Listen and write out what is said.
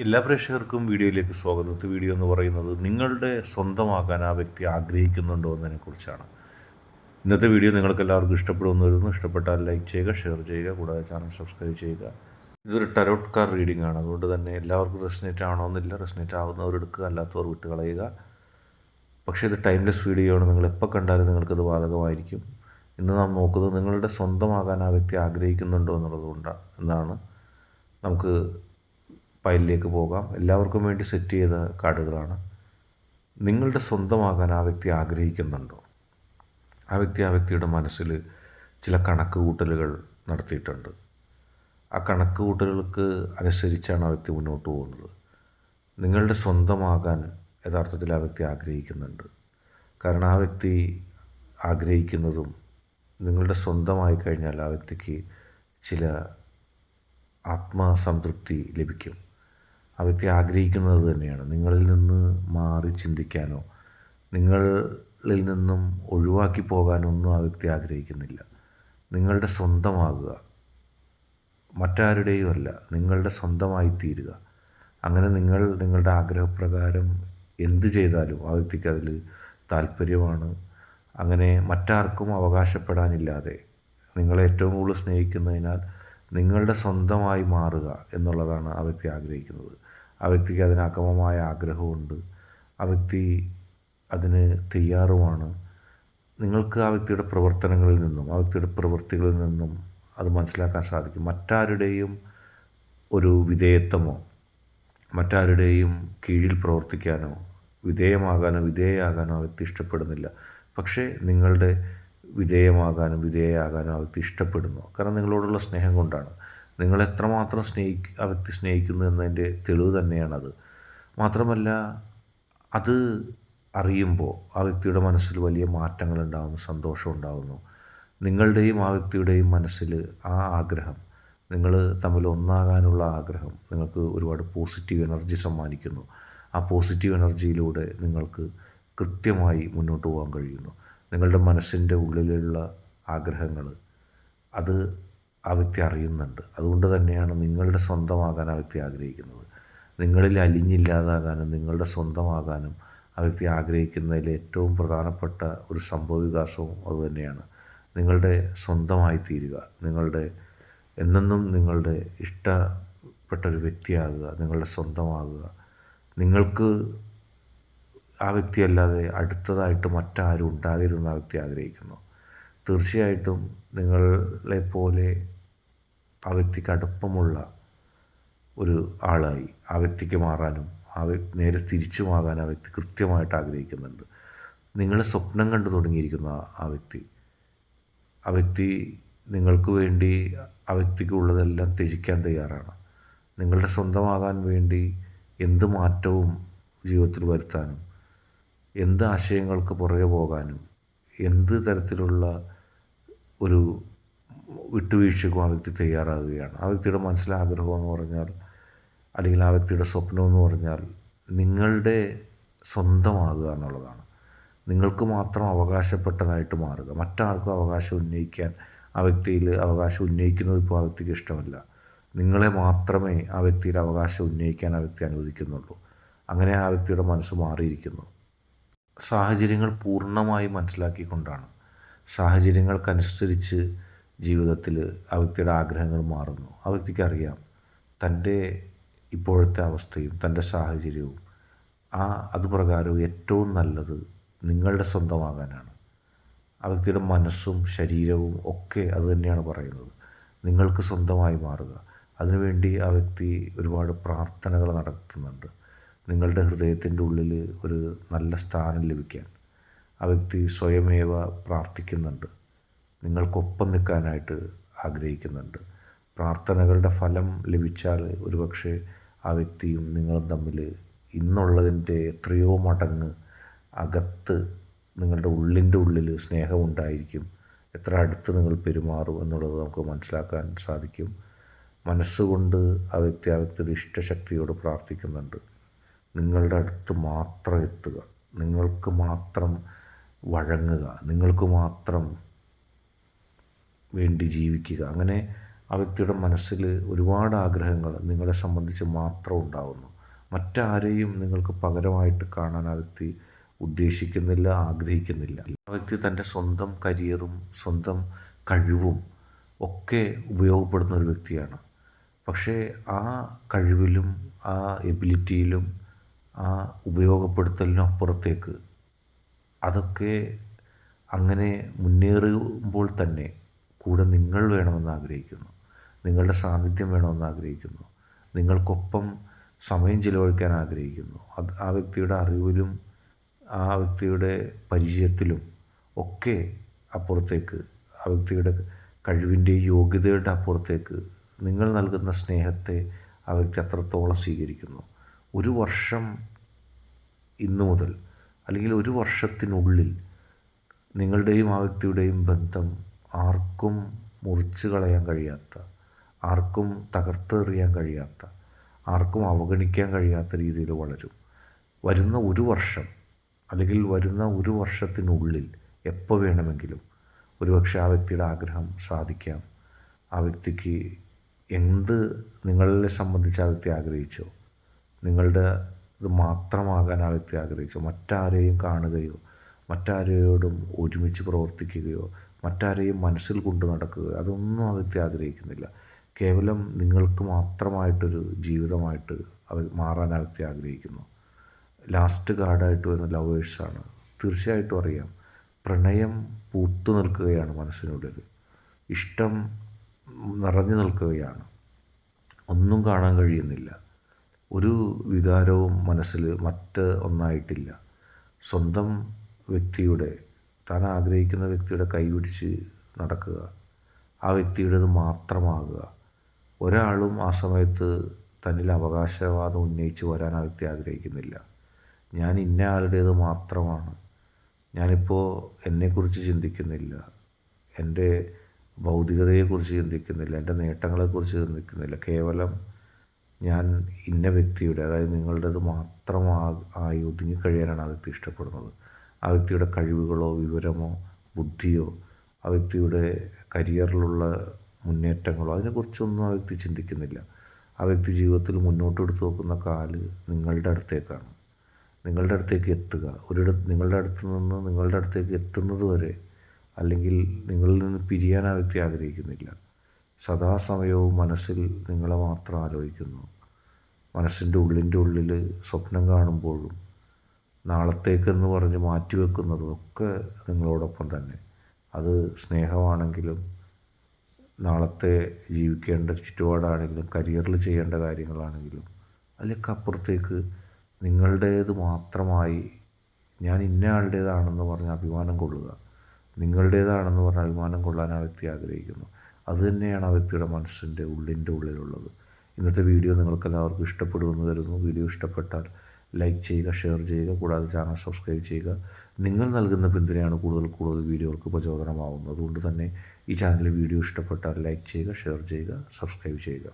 എല്ലാ പ്രേക്ഷകർക്കും വീഡിയോയിലേക്ക് സ്വാഗതം. ഇന്നത്തെ വീഡിയോ എന്ന് പറയുന്നത് നിങ്ങളുടെ സ്വന്തമാകാൻ ആ വ്യക്തി ആഗ്രഹിക്കുന്നുണ്ടോ എന്നതിനെക്കുറിച്ചാണ്. ഇന്നത്തെ വീഡിയോ നിങ്ങൾക്ക് എല്ലാവർക്കും ഇഷ്ടപ്പെടുമെന്ന് വരുന്നു. ഇഷ്ടപ്പെട്ടാൽ ലൈക്ക് ചെയ്യുക, ഷെയർ ചെയ്യുക, കൂടാതെ ചാനൽ സബ്സ്ക്രൈബ് ചെയ്യുക. ഇതൊരു ടരോട്ട് കാർഡ് റീഡിംഗ് ആണ്. അതുകൊണ്ട് തന്നെ എല്ലാവർക്കും റെസനേറ്റ് ആവണമെന്നില്ല. റെസനേറ്റ് ആവുന്നവർ എടുക്കുക, അല്ലാത്തവർ വിട്ട് കളയുക. പക്ഷേ ഇത് ടൈംലെസ് വീഡിയോ ആണ്. നിങ്ങൾ എപ്പോൾ കണ്ടാലും നിങ്ങൾക്കത് ബാധകമായിരിക്കും. ഇന്ന് നാം നോക്കുന്നത് നിങ്ങളുടെ സ്വന്തമാകാൻ ആ വ്യക്തി ആഗ്രഹിക്കുന്നുണ്ടോ എന്നാണ്. നമുക്ക് ഫയലിലേക്ക് പോകാം. എല്ലാവർക്കും വേണ്ടി സെറ്റ് ചെയ്ത കാർഡുകളാണ്. നിങ്ങളുടെ സ്വന്തമാകാൻ ആ വ്യക്തി ആഗ്രഹിക്കുന്നുണ്ടോ? ആ വ്യക്തിയുടെ മനസ്സിൽ ചില കണക്ക് കൂട്ടലുകൾ നടത്തിയിട്ടുണ്ട്. ആ കണക്ക് കൂട്ടലുകൾക്ക് അനുസരിച്ചാണ് ആ വ്യക്തി മുന്നോട്ട് പോകുന്നത്. നിങ്ങളുടെ സ്വന്തമാകാൻ യഥാർത്ഥത്തിൽ ആ വ്യക്തി ആഗ്രഹിക്കുന്നുണ്ട്. കാരണം ആ വ്യക്തി ആഗ്രഹിക്കുന്നതും നിങ്ങളുടെ സ്വന്തമായി കഴിഞ്ഞാൽ ആ വ്യക്തിക്ക് ചില ആത്മസംതൃപ്തി ലഭിക്കും. ആ വ്യക്തി ആഗ്രഹിക്കുന്നത് തന്നെയാണ്. നിങ്ങളിൽ നിന്ന് മാറി ചിന്തിക്കാനോ നിങ്ങളിൽ നിന്നും ഒഴിവാക്കി പോകാനോ ഒന്നും ആ വ്യക്തി ആഗ്രഹിക്കുന്നില്ല. നിങ്ങളുടെ സ്വന്തമാകുക, മറ്റാരുടെയും അല്ല, നിങ്ങളുടെ സ്വന്തമായി തീരുക. അങ്ങനെ നിങ്ങളുടെ ആഗ്രഹപ്രകാരം എന്ത് ചെയ്താലും ആ വ്യക്തിക്ക് അതിൽ താല്പര്യമാണ്. അങ്ങനെ മറ്റാർക്കും അവകാശപ്പെടാനില്ലാതെ നിങ്ങളെ ഏറ്റവും കൂടുതൽ സ്നേഹിക്കുന്നതിനാൽ നിങ്ങളുടെ സ്വന്തമായി മാറുക എന്നുള്ളതാണ് ആ വ്യക്തി ആഗ്രഹിക്കുന്നത്. ആ വ്യക്തിക്ക് അതിന് അഗമമായ ആഗ്രഹമുണ്ട്. ആ വ്യക്തി അതിന് തയ്യാറുമാണ്. നിങ്ങൾക്ക് ആ വ്യക്തിയുടെ പ്രവർത്തനങ്ങളിൽ നിന്നും ആ വ്യക്തിയുടെ പ്രവൃത്തികളിൽ നിന്നും അത് മനസ്സിലാക്കാൻ സാധിക്കും. മറ്റാരുടെയും ഒരു വിധേയത്വമോ മറ്റാരുടെയും കീഴിൽ പ്രവർത്തിക്കാനോ വിധേയയാകാനോ ആ വ്യക്തി ഇഷ്ടപ്പെടുന്നില്ല. പക്ഷേ നിങ്ങളുടെ വിധേയയാകാനോ ആ വ്യക്തി ഇഷ്ടപ്പെടുന്നു. കാരണം നിങ്ങളോടുള്ള സ്നേഹം കൊണ്ടാണ്. നിങ്ങളെത്രമാത്രം ആ വ്യക്തി സ്നേഹിക്കുന്നു എന്നതിൻ്റെ തെളിവ് തന്നെയാണത്. മാത്രമല്ല, അത് അറിയുമ്പോൾ ആ വ്യക്തിയുടെ മനസ്സിൽ വലിയ മാറ്റങ്ങളുണ്ടാകുന്നു, സന്തോഷമുണ്ടാകുന്നു. നിങ്ങളുടെയും ആ വ്യക്തിയുടെയും മനസ്സിൽ ആ ആഗ്രഹം, നിങ്ങൾ തമ്മിൽ ഒന്നാകാനുള്ള ആഗ്രഹം നിങ്ങൾക്ക് ഒരുപാട് പോസിറ്റീവ് എനർജി സമ്മാനിക്കുന്നു. ആ പോസിറ്റീവ് എനർജിയിലൂടെ നിങ്ങൾക്ക് കൃത്യമായി മുന്നോട്ട് പോകാൻ കഴിയുന്നു. നിങ്ങളുടെ മനസ്സിൻ്റെ ഉള്ളിലുള്ള ആഗ്രഹങ്ങൾ അത് ആ വ്യക്തി അറിയുന്നുണ്ട്. അതുകൊണ്ട് തന്നെയാണ് നിങ്ങളുടെ സ്വന്തമാകാൻ ആ വ്യക്തി ആഗ്രഹിക്കുന്നത്. നിങ്ങളിൽ അലിഞ്ഞില്ലാതാകാനും നിങ്ങളുടെ സ്വന്തമാകാനും ആ വ്യക്തി ആഗ്രഹിക്കുന്നതിൽ ഏറ്റവും പ്രധാനപ്പെട്ട ഒരു സംഭവവികാസവും അതുതന്നെയാണ്. നിങ്ങളുടെ സ്വന്തമായി തീരുക, എന്നെന്നും നിങ്ങളുടെ ഇഷ്ടപ്പെട്ടൊരു വ്യക്തിയാകുക, നിങ്ങളുടെ സ്വന്തമാകുക. നിങ്ങൾക്ക് ആ വ്യക്തിയല്ലാതെ അടുത്തതായിട്ട് മറ്റാരും ഉണ്ടാകരുതെന്ന് ആ വ്യക്തി ആഗ്രഹിക്കുന്നു. തീർച്ചയായിട്ടും നിങ്ങളെപ്പോലെ ആ വ്യക്തിക്ക് അടുപ്പമുള്ള ഒരു ആളായി ആ വ്യക്തിക്ക് മാറാനും നേരെ തിരിച്ചുമാകാൻ ആ വ്യക്തി കൃത്യമായിട്ട് ആഗ്രഹിക്കുന്നുണ്ട്. നിങ്ങളെ സ്വപ്നം കണ്ടു തുടങ്ങിയിരിക്കുന്ന ആ വ്യക്തി നിങ്ങൾക്ക് വേണ്ടി ആ വ്യക്തിക്കുള്ളതെല്ലാം ത്യജിക്കാൻ തയ്യാറാണ്. നിങ്ങളുടെ സ്വന്തമാകാൻ വേണ്ടി എന്ത് മാറ്റവും ജീവിതത്തിൽ വരുത്താനും എന്ത് ആശയങ്ങൾക്ക് പുറകെ പോകാനും എന്ത് തരത്തിലുള്ള ഒരു വിട്ടുവീഴ്ചക്കും ആ വ്യക്തി തയ്യാറാകുകയാണ്. ആ വ്യക്തിയുടെ മനസ്സിലെ ആഗ്രഹമെന്ന് പറഞ്ഞാൽ, അല്ലെങ്കിൽ ആ വ്യക്തിയുടെ സ്വപ്നമെന്ന് പറഞ്ഞാൽ നിങ്ങളുടെ സ്വന്തമാകുക എന്നുള്ളതാണ്. നിങ്ങൾക്ക് മാത്രം അവകാശപ്പെട്ടതായിട്ട് മാറുക. മറ്റാർക്കും അവകാശം ഉന്നയിക്കാൻ ആ വ്യക്തിയിൽ അവകാശം ഉന്നയിക്കുന്നത് ഇപ്പോൾ ആ വ്യക്തിക്ക് ഇഷ്ടമല്ല. നിങ്ങളെ മാത്രമേ ആ വ്യക്തിയിൽ അവകാശം ഉന്നയിക്കാൻ ആ വ്യക്തി അനുവദിക്കുന്നുള്ളൂ. അങ്ങനെ ആ വ്യക്തിയുടെ മനസ്സ് മാറിയിരിക്കുന്നു. സാഹചര്യങ്ങൾ പൂർണ്ണമായി മനസ്സിലാക്കിക്കൊണ്ടാണ്, സാഹചര്യങ്ങൾക്കനുസരിച്ച് ജീവിതത്തിൽ ആ വ്യക്തിയുടെ ആഗ്രഹങ്ങൾ മാറുന്നു. ആ വ്യക്തിക്കറിയാം തൻ്റെ ഇപ്പോഴത്തെ അവസ്ഥയും തൻ്റെ സാഹചര്യവും അതുപ്രകാരവും ഏറ്റവും നല്ലത് നിങ്ങളുടെ സ്വന്തമാകാനാണ്. ആ വ്യക്തിയുടെ മനസ്സും ശരീരവും ഒക്കെ അതുതന്നെയാണ് പറയുന്നത്. നിങ്ങൾക്ക് സ്വന്തമായി മാറുക. അതിനുവേണ്ടി ആ വ്യക്തി ഒരുപാട് പ്രാർത്ഥനകൾ നടത്തുന്നുണ്ട്. നിങ്ങളുടെ ഹൃദയത്തിൻ്റെ ഉള്ളിൽ ഒരു നല്ല സ്ഥാനം ലഭിക്കാൻ ആ വ്യക്തി സ്വയമേവ പ്രാർത്ഥിക്കുന്നുണ്ട്. നിങ്ങൾക്കൊപ്പം നിൽക്കാനായിട്ട് ആഗ്രഹിക്കുന്നുണ്ട്. പ്രാർത്ഥനകളുടെ ഫലം ലഭിച്ചാൽ ഒരുപക്ഷെ ആ വ്യക്തിയും നിങ്ങളും തമ്മിൽ ഇന്നുള്ളതിൻ്റെ എത്രയോ മടങ്ങ് അകത്ത് നിങ്ങളുടെ ഉള്ളിൻ്റെ ഉള്ളിൽ സ്നേഹമുണ്ടായിരിക്കും. എത്ര അടുത്ത് നിങ്ങൾ പെരുമാറും എന്നുള്ളത് നമുക്ക് മനസ്സിലാക്കാൻ സാധിക്കും. മനസ്സുകൊണ്ട് ആ വ്യക്തിയുടെ ഇഷ്ടശക്തിയോട് പ്രാർത്ഥിക്കുന്നുണ്ട്. നിങ്ങളുടെ അടുത്ത് മാത്രം എത്തുക, നിങ്ങൾക്ക് മാത്രം വഴങ്ങുക, നിങ്ങൾക്ക് മാത്രം വേണ്ടി ജീവിക്കുക. അങ്ങനെ ആ വ്യക്തിയുടെ മനസ്സിൽ ഒരുപാട് ആഗ്രഹങ്ങൾ നിങ്ങളെ സംബന്ധിച്ച് മാത്രം ഉണ്ടാവുന്നു. മറ്റാരെയും നിങ്ങൾക്ക് പകരമായിട്ട് കാണാൻ ആ വ്യക്തി ഉദ്ദേശിക്കുന്നില്ല, ആഗ്രഹിക്കുന്നില്ല. ആ വ്യക്തി തൻ്റെ സ്വന്തം കരിയറും സ്വന്തം കഴിവും ഒക്കെ ഉപയോഗപ്പെടുന്ന ഒരു വ്യക്തിയാണ്. പക്ഷേ ആ കഴിവിലും ആ എബിലിറ്റിയിലും ആ ഉപയോഗപ്പെടുത്തലിനും അപ്പുറത്തേക്ക് അതൊക്കെ അങ്ങനെ മുന്നേറുമ്പോൾ തന്നെ കൂടെ നിങ്ങൾ വേണമെന്ന് ആഗ്രഹിക്കുന്നു, നിങ്ങളുടെ സാന്നിധ്യം വേണമെന്ന് ആഗ്രഹിക്കുന്നു, നിങ്ങൾക്കൊപ്പം സമയം ചിലവഴിക്കാൻ ആഗ്രഹിക്കുന്നു. അത് ആ വ്യക്തിയുടെ അറിവിലും ആ വ്യക്തിയുടെ പരിചയത്തിലും ഒക്കെ അപ്പുറത്തേക്ക്, ആ വ്യക്തിയുടെ കഴിവിൻ്റെയും യോഗ്യതയുടെ അപ്പുറത്തേക്ക് നിങ്ങൾ നൽകുന്ന സ്നേഹത്തെ ആ വ്യക്തി അത്രത്തോളം സ്വീകരിക്കുന്നു. ഒരു വർഷം ഇന്നു മുതൽ അല്ലെങ്കിൽ ഒരു വർഷത്തിനുള്ളിൽ നിങ്ങളുടെയും ആ വ്യക്തിയുടെയും ബന്ധം ആർക്കും മുറിച്ച് കളയാൻ കഴിയാത്ത, ആർക്കും തകർത്തെറിയാൻ കഴിയാത്ത, ആർക്കും അവഗണിക്കാൻ കഴിയാത്ത രീതിയിൽ വളരും. വരുന്ന ഒരു വർഷം അല്ലെങ്കിൽ വരുന്ന ഒരു വർഷത്തിനുള്ളിൽ എപ്പോൾ വേണമെങ്കിലും ഒരുപക്ഷെ ആ വ്യക്തിയുടെ ആഗ്രഹം സാധിക്കാം. ആ വ്യക്തിക്ക് എന്ത് നിങ്ങളെ സംബന്ധിച്ച് ആ വ്യക്തി ആഗ്രഹിച്ചോ, നിങ്ങളുടെ ഇത് മാത്രമാകാൻ ആ വ്യക്തി ആഗ്രഹിച്ചോ, മറ്റാരെയും കാണുകയോ മറ്റാരോടും ഒരുമിച്ച് പ്രവർത്തിക്കുകയോ മറ്റാരെയും മനസ്സിൽ കൊണ്ടു നടക്കുകയോ അതൊന്നും ആ വ്യക്തി ആഗ്രഹിക്കുന്നില്ല. കേവലം നിങ്ങൾക്ക് മാത്രമായിട്ടൊരു ജീവിതമായിട്ട് മാറാൻ ആ വ്യക്തി ആഗ്രഹിക്കുന്നു. ലാസ്റ്റ് കാർഡായിട്ട് വരുന്ന ലവേഴ്സാണ്. തീർച്ചയായിട്ടും അറിയാം, പ്രണയം പൂത്തു നിൽക്കുകയാണ് മനസ്സിനുള്ളിൽ, ഇഷ്ടം നിറഞ്ഞു നിൽക്കുകയാണ്, ഒന്നും കാണാൻ കഴിയുന്നില്ല, ഒരു വികാരവും മനസ്സിൽ മറ്റ് ഒന്നായിട്ടില്ല. സ്വന്തം വ്യക്തിയുടെ, താൻ ആഗ്രഹിക്കുന്ന വ്യക്തിയുടെ കൈപിടിച്ച് നടക്കുക, ആ വ്യക്തിയുടേത് മാത്രമാകുക. ഒരാളും ആ സമയത്ത് തന്നിൽ അവകാശവാദം ഉന്നയിച്ച് വരാൻ ആ വ്യക്തി ആഗ്രഹിക്കുന്നില്ല. ഞാൻ ഇന്ന ആളുടേത് മാത്രമാണ്, ഞാനിപ്പോൾ എന്നെക്കുറിച്ച് ചിന്തിക്കുന്നില്ല, എൻ്റെ ഭൗതികതയെക്കുറിച്ച് ചിന്തിക്കുന്നില്ല, എൻ്റെ നേട്ടങ്ങളെക്കുറിച്ച് ചിന്തിക്കുന്നില്ല, കേവലം ഞാൻ ഇന്ന വ്യക്തിയുടെ, അതായത് നിങ്ങളുടേത് മാത്രം ആയി ഒതുങ്ങിക്കഴിയാനാണ് ആ വ്യക്തി ഇഷ്ടപ്പെടുന്നത്. ആ വ്യക്തിയുടെ കഴിവുകളോ വിവരമോ ബുദ്ധിയോ ആ വ്യക്തിയുടെ കരിയറിലുള്ള മുന്നേറ്റങ്ങളോ അതിനെക്കുറിച്ചൊന്നും ആ വ്യക്തി ചിന്തിക്കുന്നില്ല. ആ വ്യക്തി ജീവിതത്തിൽ മുന്നോട്ട് എടുത്ത് നോക്കുന്ന കാല് നിങ്ങളുടെ അടുത്തേക്കാണ്. നിങ്ങളുടെ അടുത്തേക്ക് എത്തുക, നിങ്ങളുടെ അടുത്ത് നിന്ന് നിങ്ങളുടെ അടുത്തേക്ക് എത്തുന്നത് വരെ, അല്ലെങ്കിൽ നിങ്ങളിൽ നിന്ന് പിരിയാൻ ആ വ്യക്തി ആഗ്രഹിക്കുന്നില്ല. സദാസമയവും മനസ്സിൽ നിങ്ങളെ മാത്രം ആലോചിക്കുന്നു. മനസ്സിൻ്റെ ഉള്ളിൽ സ്വപ്നം കാണുമ്പോഴും നാളത്തേക്കെന്ന് പറഞ്ഞ് മാറ്റിവെക്കുന്നതും ഒക്കെ നിങ്ങളോടൊപ്പം തന്നെ. അത് സ്നേഹമാണെങ്കിലും നാളത്തെ ജീവിക്കേണ്ട ചുറ്റുപാടാണെങ്കിലും കരിയറിൽ ചെയ്യേണ്ട കാര്യങ്ങളാണെങ്കിലും അതിലൊക്കെ അപ്പുറത്തേക്ക് നിങ്ങളുടേത് മാത്രമായി ഞാൻ ഇന്ന ആളുടേതാണെന്ന് പറഞ്ഞ് അഭിമാനം കൊള്ളുക, നിങ്ങളുടേതാണെന്ന് പറഞ്ഞ് അഭിമാനം കൊള്ളാൻ ആ വ്യക്തി ആഗ്രഹിക്കുന്നു. അതുതന്നെയാണ് ആ വ്യക്തിയുടെ മനസ്സിൻ്റെ ഉള്ളിലുള്ളത്. ഇന്നത്തെ വീഡിയോ നിങ്ങൾക്കെല്ലാവർക്കും ഇഷ്ടപ്പെടുമെന്ന് കരുതുന്നു. വീഡിയോ ഇഷ്ടപ്പെട്ടാൽ ലൈക്ക് ചെയ്യുക, ഷെയർ ചെയ്യുക, കൂടാതെ ചാനൽ സബ്സ്ക്രൈബ് ചെയ്യുക. നിങ്ങൾ നൽകുന്ന പിന്തുണയാണ് കൂടുതൽ വീഡിയോകൾക്ക് പ്രചോദനമാവുന്നത്. അതുകൊണ്ട് തന്നെ ഈ ചാനലിൽ വീഡിയോ ഇഷ്ടപ്പെട്ടാൽ ലൈക്ക് ചെയ്യുക, ഷെയർ ചെയ്യുക, സബ്സ്ക്രൈബ് ചെയ്യുക.